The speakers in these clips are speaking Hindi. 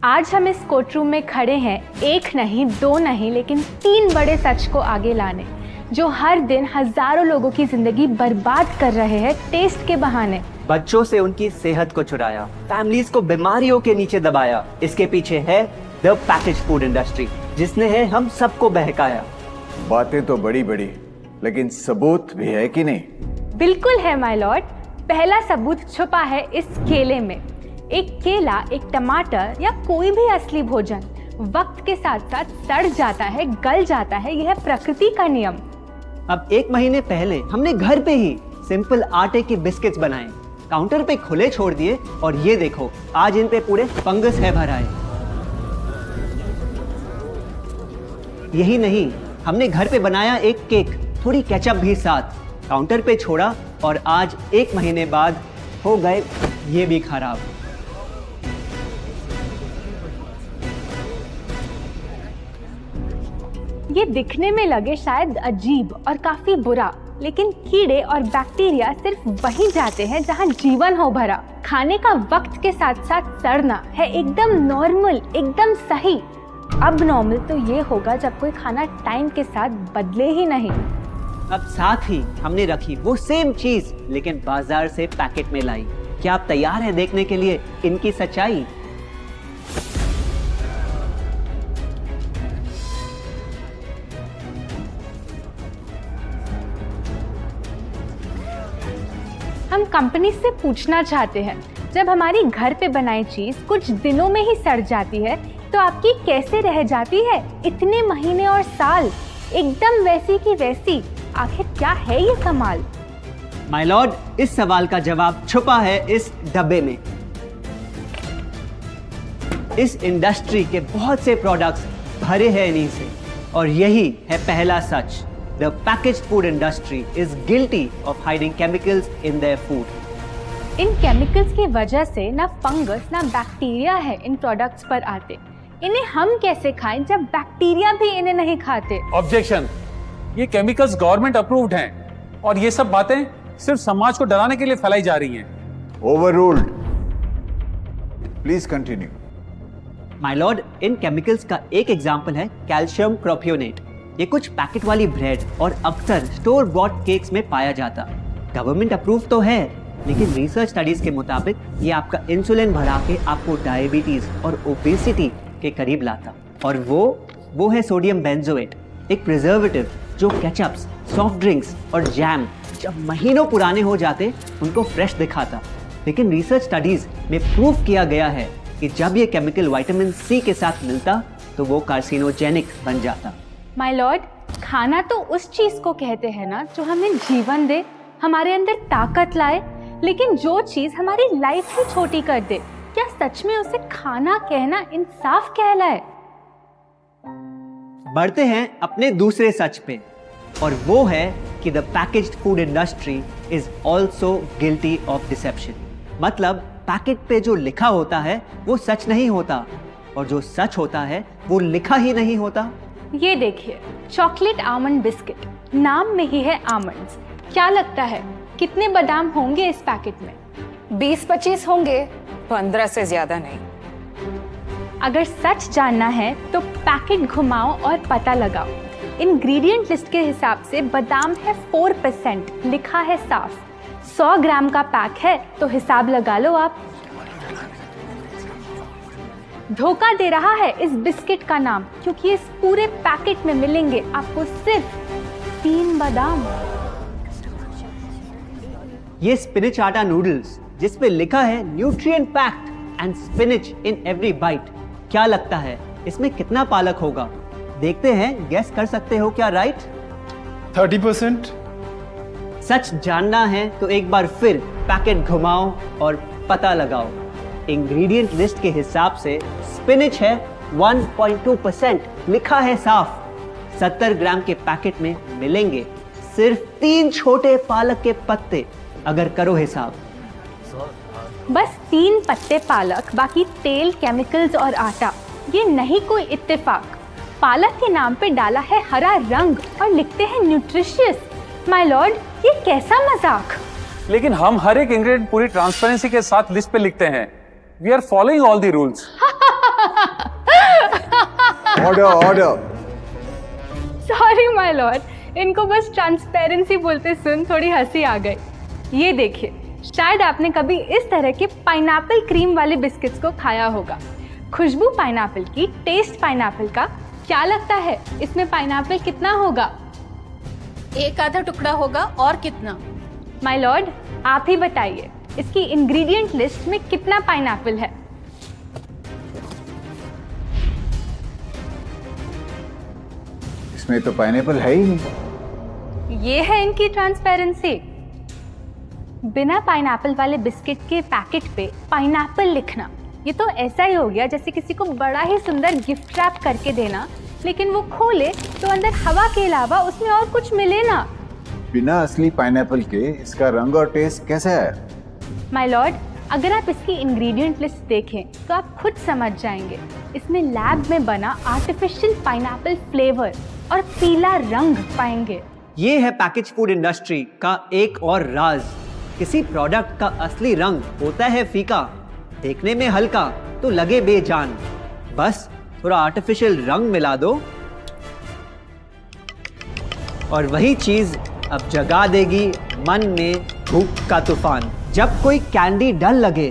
आज हम इस कोर्टरूम में खड़े हैं, एक नहीं, दो नहीं, लेकिन 3 बड़े सच को आगे लाने, जो हर दिन हजारों लोगों की जिंदगी बर्बाद कर रहे हैं टेस्ट के बहाने। बच्चों से उनकी सेहत को चुराया, फैमिलीज को बीमारियों के नीचे दबाया। इसके पीछे है द पैकेज फूड इंडस्ट्री, जिसने है हम सबको बहकाया। बातें तो बड़ी बड़ी, लेकिन सबूत भी है कि नहीं? बिल्कुल है माय लॉर्ड। पहला सबूत छुपा है इस केले में। एक केला, एक टमाटर या कोई भी असली भोजन वक्त के साथ साथ सड़ जाता है, गल जाता है। यह प्रकृति का नियम। अब 1 महीने पहले हमने घर पे ही सिंपल आटे के बिस्किट्स बनाए, काउंटर पे खुले छोड़ दिए, और ये देखो आज इन पे पूरे फंगस है भरा है। यही नहीं, हमने घर पे बनाया एक केक, थोड़ी केचप भी साथ, काउंटर पे छोड़ा, और आज 1 महीने बाद हो गए ये भी खराब। ये दिखने में लगे शायद अजीब और काफी बुरा, लेकिन कीड़े और बैक्टीरिया सिर्फ वहीं जाते हैं जहां जीवन हो भरा। खाने का वक्त के साथ साथ सड़ना है एकदम नॉर्मल, एकदम सही। अब नॉर्मल तो ये होगा जब कोई खाना टाइम के साथ बदले ही नहीं। अब साथ ही हमने रखी वो सेम चीज, लेकिन बाजार से पैकेट में लाई। क्या आप तैयार हैं देखने के लिए इनकी सच्चाई? हम कंपनी से पूछना चाहते हैं, जब हमारी घर पे बनाई चीज कुछ दिनों में ही सड़ जाती है, तो आपकी कैसे रह जाती है इतने महीने और साल, एकदम वैसी की वैसी? आखिर क्या है ये कमाल? माय लॉर्ड, इस सवाल का जवाब छुपा है इस डब्बे में। इस इंडस्ट्री के बहुत से प्रोडक्ट्स भरे हैं इन्हीं से, और यही है पहला सच। The packaged food industry is guilty of hiding chemicals in their food. In chemicals की वजह से ना फंगस ना बैक्टीरिया है इन प्रोडक्ट्स पर आते। इन्हें हम कैसे खाएं जब बैक्टीरिया भी इन्हें नहीं खाते? ऑब्जेक्शन, ये केमिकल्स गवर्नमेंट अप्रूव्ड हैं और ये सब बातें सिर्फ समाज को डराने के लिए फैलाई जा रही हैं। Overruled. Please continue. My Lord, in chemicals का एक एग्जांपल है कैल्शियम प्रोपियोनेट। ये कुछ पैकेट वाली ब्रेड और अक्सर स्टोर बॉट केक्स में पाया जाता। गवर्नमेंट अप्रूव तो है, लेकिन रिसर्च स्टडीज के मुताबिक ये आपका इंसुलिन बढ़ा के आपको डायबिटीज और ओबेसिटी के करीब लाता। और वो है सोडियम बेंजोएट, एक प्रिजर्वेटिव जो केचप्स, सॉफ्ट ड्रिंक्स और जैम जब महीनों पुराने हो जाते उनको फ्रेश दिखाता। लेकिन रिसर्च स्टडीज में प्रूव किया गया है कि जब ये केमिकल विटामिन सी के साथ मिलता तो वो कार्सिनोजेनिक बन जाता। माय लॉर्ड, खाना तो उस चीज को कहते हैं ना जो हमें जीवन दे, हमारे अंदर ताकत लाए, लेकिन जो चीज हमारी लाइफ ही छोटी कर दे, क्या सच में उसे खाना कहना इंसाफ कहलाए? बढ़ते हैं अपने दूसरे सच पे, और वो है कि the packaged food industry is also guilty of deception. मतलब पैकेट पे जो लिखा होता है वो सच नहीं होता, और जो सच होता है वो लिखा ही नहीं होता। ये देखिए, चॉकलेट आमंड बिस्किट, नाम में ही है आमंड्स। क्या लगता है कितने बादाम होंगे इस पैकेट में? 20-25 होंगे, 15 से ज्यादा नहीं। अगर सच जानना है तो पैकेट घुमाओ और पता लगाओ। इंग्रेडिएंट लिस्ट के हिसाब से बादाम है 4%, लिखा है साफ। 100 ग्राम का पैक है तो हिसाब लगा लो आप। धोखा दे रहा है इस बिस्किट का नाम, क्योंकि इस पूरे पैकेट में मिलेंगे आपको सिर्फ 3 बादाम। ये स्पिनच आटा नूडल्स, जिस पे लिखा है nutrient packed and spinach in every bite. क्या लगता है इसमें कितना पालक होगा? देखते हैं, गेस कर सकते हो क्या राइट? 30%। सच जानना है तो एक बार फिर पैकेट घुमाओ और पता लगाओ। इंग्रेडिएंट लिस्ट के हिसाब से स्पिनच है 1.2%, लिखा है साफ। 70 ग्राम के पैकेट में मिलेंगे सिर्फ 3 छोटे पालक के पत्ते। अगर करो हिसाब, बस 3 पत्ते पालक, बाकी तेल, केमिकल्स और आटा। ये नहीं कोई इत्तेफाक। पालक के नाम पे डाला है हरा रंग और लिखते हैं न्यूट्रिशियस। माय लॉर्ड, ये कैसा मजाक? लेकिन हम हर एक इंग्रेडिएंट पूरी ट्रांसपेरेंसी के साथ लिस्ट पे लिखते हैं। We are following all the rules. Order order. Sorry my lord, इनको बस ट्रांसपेरेंसी बोलते सुन थोड़ी हंसी आ गई। ये देखिए, शायद आपने कभी इस तरह के पाइनएप्पल क्रीम वाले बिस्किट्स को खाया होगा। खुशबू पाइनएप्पल की, टेस्ट पाइनएप्पल का। क्या लगता है इसमें पाइनएप्पल कितना होगा? एक आधा टुकड़ा होगा, और कितना? माय लॉर्ड, आप ही बताइए, इसकी इंग्रेडिएंट लिस्ट में कितना पाइनएप्पल है? इसमें तो पाइनएप्पल है ही नहीं। ये है इनकी ट्रांसपेरेंसी। बिना पाइनएप्पल वाले बिस्किट के पैकेट पे पाइनएप्पल लिखना, ये तो ऐसा ही हो गया जैसे किसी को बड़ा ही सुंदर गिफ्ट रैप करके देना, लेकिन वो खोले तो अंदर हवा के अलावा उसमें और कुछ मिले ना। बिना असली पाइनएप्पल के इसका रंग और टेस्ट कैसा है? माय लॉर्ड, अगर आप इसकी इंग्रेडिएंट लिस्ट देखें तो आप खुद समझ जाएंगे। इसमें लैब में बना आर्टिफिशियल पाइनएप्पल फ्लेवर और पीला रंग पाएंगे। ये है पैकेज फूड इंडस्ट्री का एक और राज। किसी प्रोडक्ट का असली रंग होता है फीका, देखने में हल्का तो लगे बेजान। बस थोड़ा आर्टिफिशियल रंग मिला दो और वही चीज अब जगा देगी मन में भूख का तूफान। जब कोई कैंडी डल लगे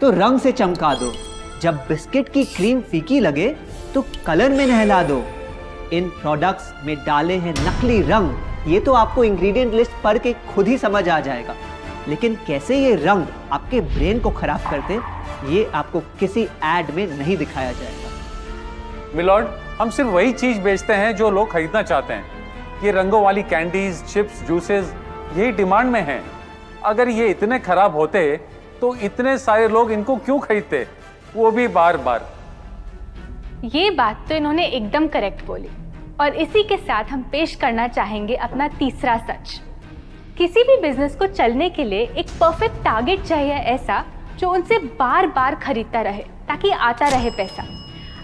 तो रंग से चमका दो, जब बिस्किट की क्रीम फीकी लगे तो कलर में नहला दो। इन प्रोडक्ट्स में डाले हैं नकली रंग। ये तो आपको इंग्रेडिएंट लिस्ट पढ़ के खुद ही समझ आ जाएगा, लेकिन कैसे ये रंग आपके ब्रेन को खराब करते, ये आपको किसी एड में नहीं दिखाया जाएगा। मिलॉर्ड, हम सिर्फ वही चीज बेचते हैं जो लोग खरीदना चाहते हैं। ये रंगों वाली कैंडीज, चिप्स, जूसेस यही डिमांड में हैं। अगर ये इतने खराब होते तो इतने सारे लोग इनको क्यों खरीदते, वो भी बार बार। ये बात तो इन्होंने एकदम करेक्ट बोली, और इसी के साथ हम पेश करना चाहेंगे अपना तीसरा सच। किसी भी बिजनेस को चलने के लिए एक परफेक्ट टारगेट चाहिए, ऐसा जो उनसे बार बार खरीदता रहे ताकि आता रहे पैसा।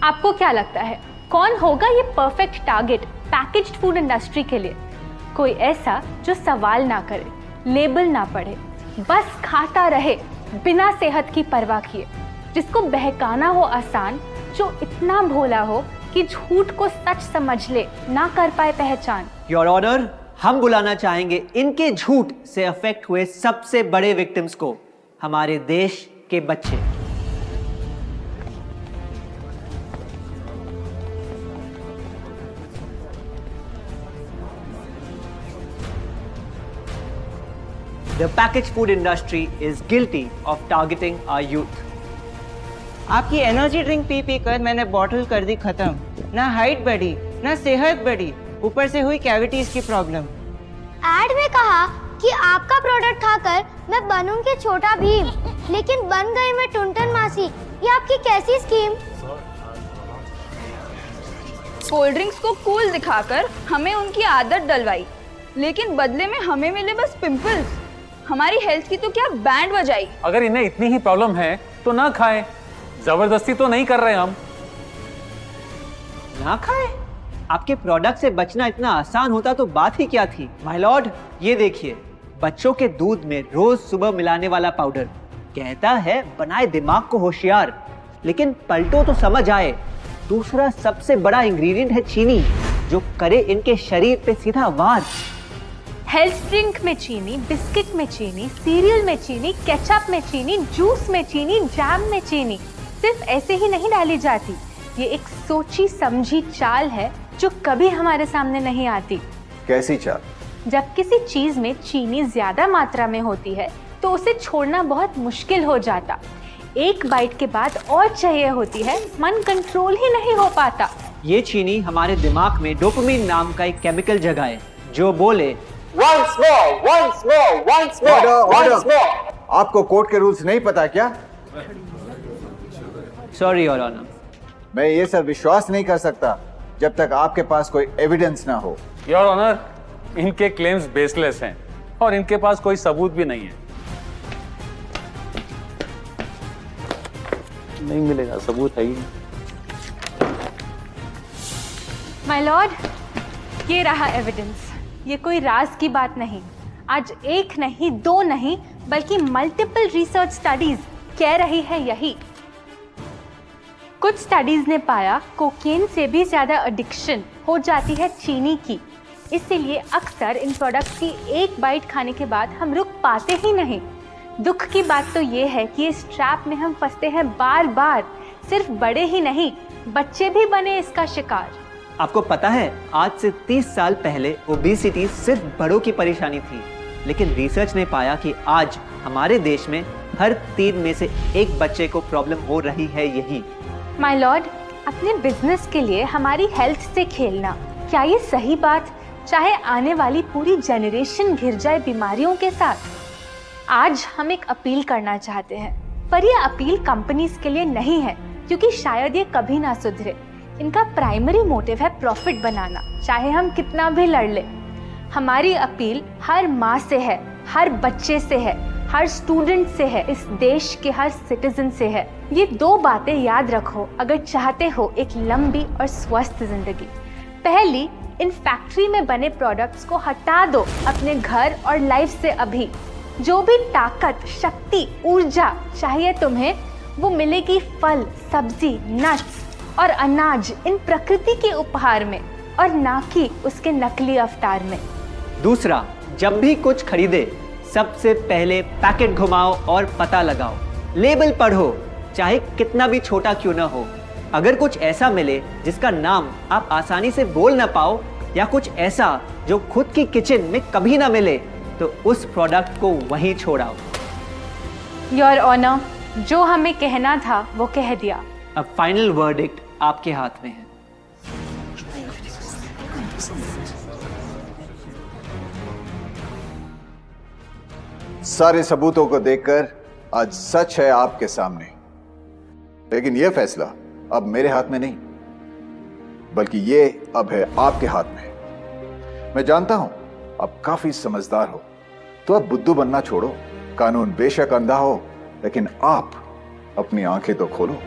आपको क्या लगता है कौन होगा ये perfect target packaged food industry के लिए? कोई ऐसा जो सवाल ना करे, लेबल ना पढ़े, बस खाता रहे बिना सेहत की परवाह किए, जिसको बहकाना हो आसान, जो इतना भोला हो कि झूठ को सच समझ ले, ना कर पाए पहचान। योर ऑनर, हम बुलाना चाहेंगे इनके झूठ से अफेक्ट हुए सबसे बड़े विक्टिम्स को, हमारे देश के बच्चे। The packaged food industry is guilty of targeting our youth. आपकी एनर्जी ड्रिंक पी पी कर मैंने बॉटल कर दी खत्म। ना हाइट बढ़ी, ना सेहत बढ़ी, ऊपर से हुई कैविटीज की प्रॉब्लम। एड में कहा कि आपका प्रोडक्ट खाकर मैं बनूंगी छोटा भीम, लेकिन बन गई मैं टुनटन मासी। ये आपकी कैसी स्कीम? कोल्ड ड्रिंक्स को कूल दिखाकर हमें उनकी आदत डलवाई, लेकिन बदले में हमें मिले बस पिंपल्स। हमारी हेल्थ की तो क्या बैंड बजाई। अगर इन्हें इतनी ही प्रॉब्लम है तो ना खाएं, जबरदस्ती तो नहीं कर रहे हम। ना खाए? आपके प्रोडक्ट से बचना इतना आसान होता तो बात ही क्या थी। माय लॉर्ड, ये देखिए, बच्चों के दूध में रोज सुबह मिलाने वाला पाउडर कहता है बनाए दिमाग को होशियार, लेकिन पलटो तो समझ आए। दूसरा सबसे बड़ा इंग्रेडिएंट है चीनी, जो करे इनके शरीर पे सीधा वार। हेल्थ ड्रिंक में चीनी, बिस्किट में चीनी, सीरियल में चीनी, केचप में चीनी, जूस में चीनी, जैम में चीनी सिर्फ ऐसे ही नहीं डाली जाती। ये एक सोची समझी चाल है जो कभी हमारे सामने नहीं आती। कैसी चाल? जब किसी चीज में चीनी ज्यादा मात्रा में होती है तो उसे छोड़ना बहुत मुश्किल हो जाता। एक बाइट के बाद और चाहिए होती है, मन कंट्रोल ही नहीं हो पाता। ये चीनी हमारे दिमाग में डोपामिन नाम का एक केमिकल जगाए, जो बोले Once more, order. आपको कोर्ट के रूल्स नहीं पता क्या? Sorry your honour. मैं ये सब विश्वास नहीं कर सकता जब तक आपके पास कोई एविडेंस ना हो। योर ऑनर, इनके क्लेम्स बेसलेस हैं और इनके पास कोई सबूत भी नहीं है। नहीं मिलेगा, सबूत है ही नहीं। माय लॉर्ड, ये रहा एविडेंस। ये कोई राज की बात नहीं। आज एक नहीं, दो नहीं, बल्कि मल्टीपल रिसर्च स्टडीज कह रही है यही। कुछ स्टडीज ने पाया कोकेन से भी ज़्यादा एडिक्शन हो जाती है चीनी की। इसीलिए अक्सर इन प्रोडक्ट्स की एक बाइट खाने के बाद हम रुक पाते ही नहीं। दुख की बात तो ये है कि इस ट्रैप में हम फंसते हैं बार बार। सिर्फ बड़े ही नहीं, बच्चे भी बने इसका शिकार। आपको पता है, आज से 30 साल पहले ओबेसिटी सिर्फ बड़ों की परेशानी थी, लेकिन रिसर्च ने पाया कि आज हमारे देश में हर 3 में से 1 बच्चे को प्रॉब्लम हो रही है यही। माय लॉर्ड, अपने बिजनेस के लिए हमारी हेल्थ से खेलना, क्या ये सही बात, चाहे आने वाली पूरी जनरेशन घिर जाए बीमारियों के साथ? आज हम एक अपील करना चाहते हैं, पर यह अपील कंपनीज के लिए नहीं है, क्योंकि शायद ये कभी ना सुधरे। इनका प्राइमरी मोटिव है प्रॉफिट बनाना, चाहे हम कितना भी लड़ लें। हमारी अपील हर माँ से है, हर बच्चे से है, हर स्टूडेंट से है, इस देश के हर सिटीजन से है। ये 2 बातें याद रखो अगर चाहते हो एक लंबी और स्वस्थ जिंदगी। पहली, इन फैक्ट्री में बने प्रोडक्ट्स को हटा दो अपने घर और लाइफ से अभी। जो भी ताकत, शक्ति, ऊर्जा चाहिए तुम्हें, वो मिलेगी फल, सब्जी, नट्स और अनाज इन प्रकृति के उपहार में, और ना कि उसके नकली अवतार में। दूसरा, जब भी कुछ खरीदे सबसे पहले पैकेट घुमाओ और पता लगाओ, लेबल पढ़ो, चाहे कितना भी छोटा क्यों ना हो। अगर कुछ ऐसा मिले जिसका नाम आप आसानी से बोल ना पाओ, या कुछ ऐसा जो खुद की किचन में कभी ना मिले, तो उस प्रोडक्ट को वहीं छोड़ाओ। योर ऑनर, जो हमें कहना था वो कह दिया। अब फाइनल वर्डिक्ट आपके हाथ में है। सारे सबूतों को देखकर आज सच है आपके सामने, लेकिन यह फैसला अब मेरे हाथ में नहीं, बल्कि ये अब है आपके हाथ में। मैं जानता हूं आप काफी समझदार हो, तो अब बुद्धू बनना छोड़ो। कानून बेशक अंधा हो, लेकिन आप अपनी आंखें तो खोलो।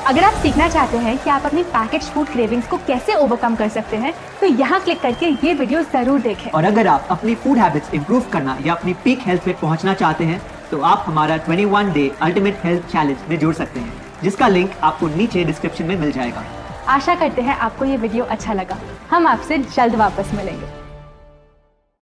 अगर आप सीखना चाहते हैं कि आप अपनी पैकेज्ड फूड क्रेविंग्स को कैसे ओवरकम कर सकते हैं, तो यहाँ क्लिक करके ये वीडियो जरूर देखें। और अगर आप अपनी फूड हैबिट्स इंप्रूव करना या अपनी पीक हेल्थ पे पहुंचना चाहते हैं, तो आप हमारा 21 डे अल्टीमेट हेल्थ चैलेंज में जुड़ सकते हैं, जिसका लिंक आपको नीचे डिस्क्रिप्शन में मिल जाएगा। आशा करते हैं आपको ये वीडियो अच्छा लगा। हम आपसे जल्द वापस मिलेंगे।